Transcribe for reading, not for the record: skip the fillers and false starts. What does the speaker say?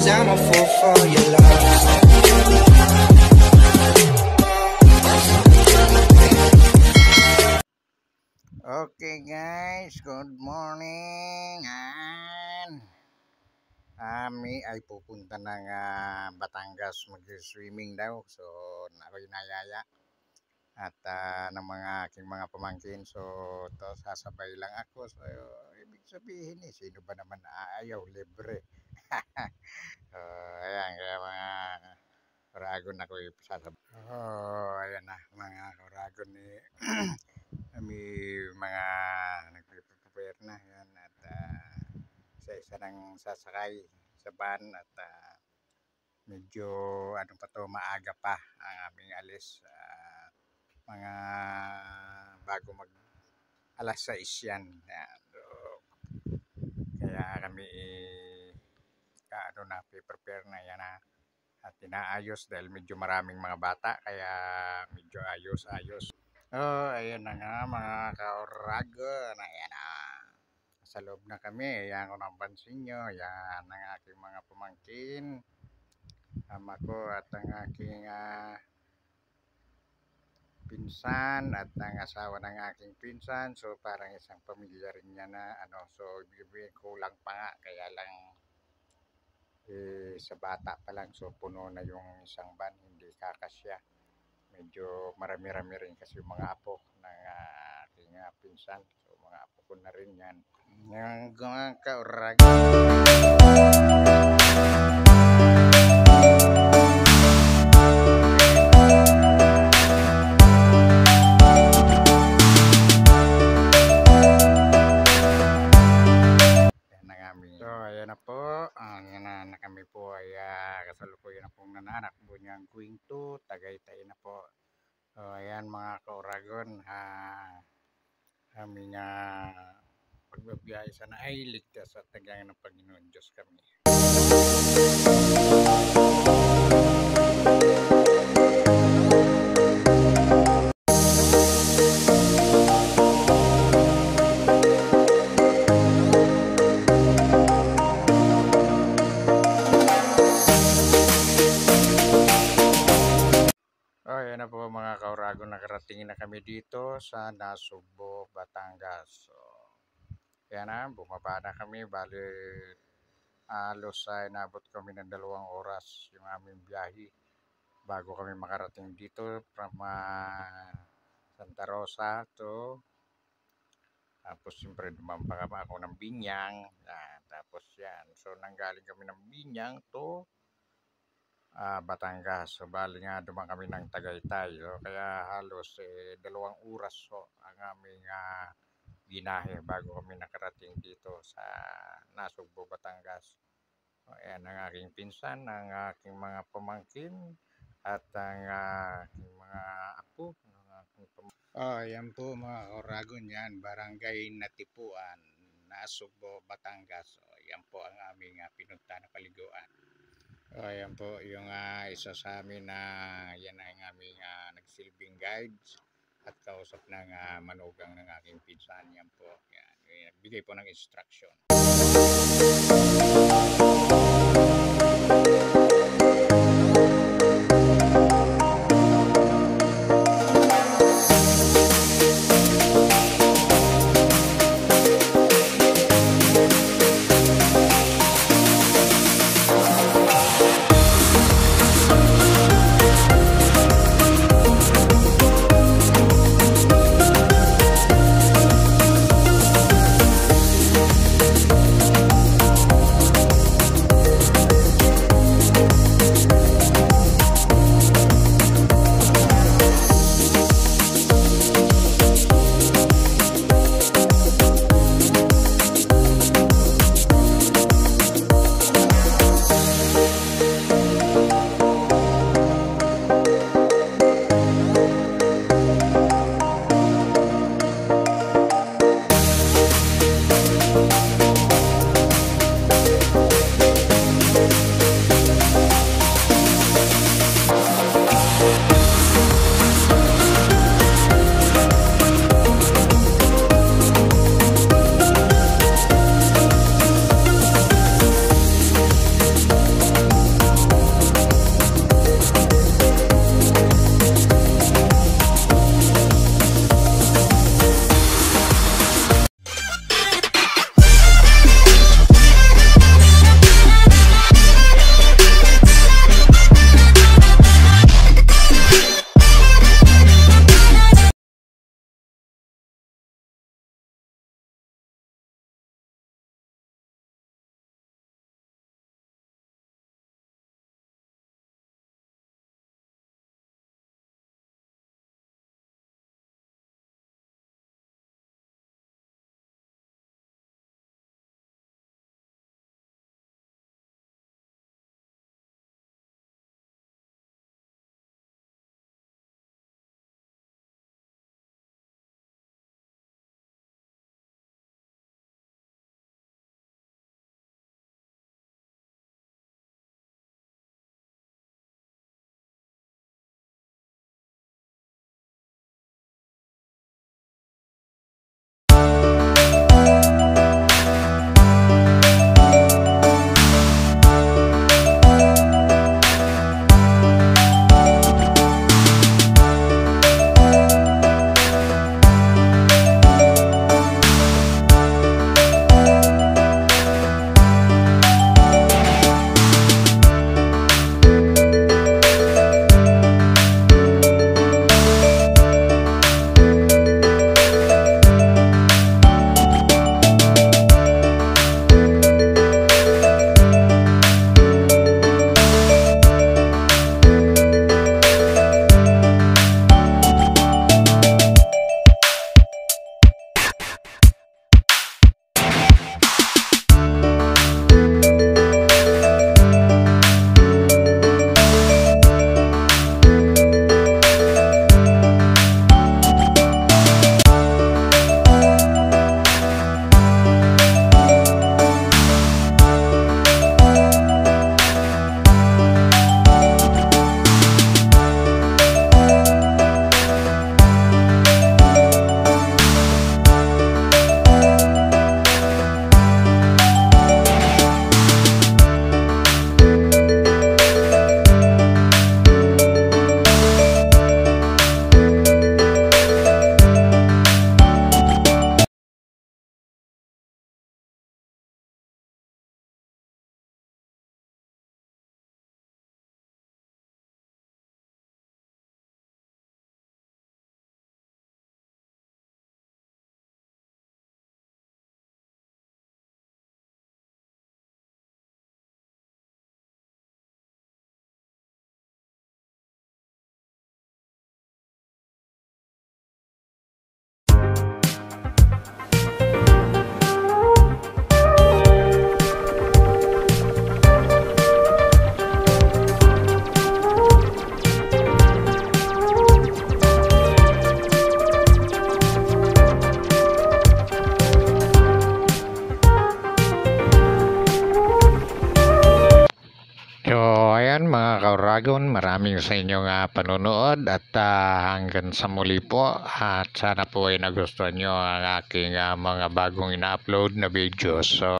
I'm a fool for your love. Okay guys, good morning. Kami ay pupunta ng Batangas, mag-swimming daw. So ako'y nayaya at ng mga aking mga pamangkin. So sasabay lang ako. So ibig sabihin sino ba naman ayaw, libre. Ayan, kaya mga kuragon ako'y sasabay. Ayan na mga kuragon kami mga nagpe-prepare na yan at isa ng sasakay sa van at medyo pa to, maaga pa ang aming alis, mga bago mag alas 6 yan. So, kaya kami prepare na yan at inaayos dahil medyo maraming mga bata kaya medyo ayos. Ayan na nga mga kauragon, ayan na. Sa loob na kami, ayan kung napansin nyo, ayan ang aking mga pamangkin, ama ko at ang aking pinsan at ang asawa ng aking pinsan. So parang isang pamilya rin niya na so ibigay kulang pa nga, kaya lang sa bata pa lang, so puno na yung isang van, hindi kakasya. Medyo marami-rami rin kasi yung mga apo ng aking pinsan. So mga apo ko na rin yan. Yung mga kaurag. So ayan na po. Na kami po ay kasalukuyan na pong nananakbo niyang going to Tagaytay na po. So ayan mga kauragon, aming pagbabiyahe sana ay ligtas at tagayan ng Panginoon Diyos kami. Ayan na po mga kauragon, nakarating na kami dito sa Nasugbo, Batangas. So, ayan na, bumaba na kami. Bali, halos nabot kami ng 2 oras yung aming biyahe bago kami makarating dito from Santa Rosa to, tapos siyempre dumampa ako ng Binyang. Tapos yan, so nanggaling kami ng Binyang to Batangas. So bali nga dumaan kami ng Tagaytay. So kaya halos 2 oras ang aming binahe bago kami nakarating dito sa Nasugbo, Batangas. So, ayan ang aking pinsan, ang aking mga pamangkin at ang aking mga apo. Ayan po mga kauragon, yan Barangay Natipuan, Nasugbo, Batangas. So, ayan po ang aming pinunta na paliguan. Ayan po yung isa sa amin yan ang aming nagsilbing guides at kausap ng manugang ng aking pinsan. Yan po, yan, nagbigay po ng instruction. ayan mga kauragon, maraming sa inyong panonood at hanggang sa muli po at sana po ay nagustuhan nyo ang aking mga bagong ina-upload na videos. So,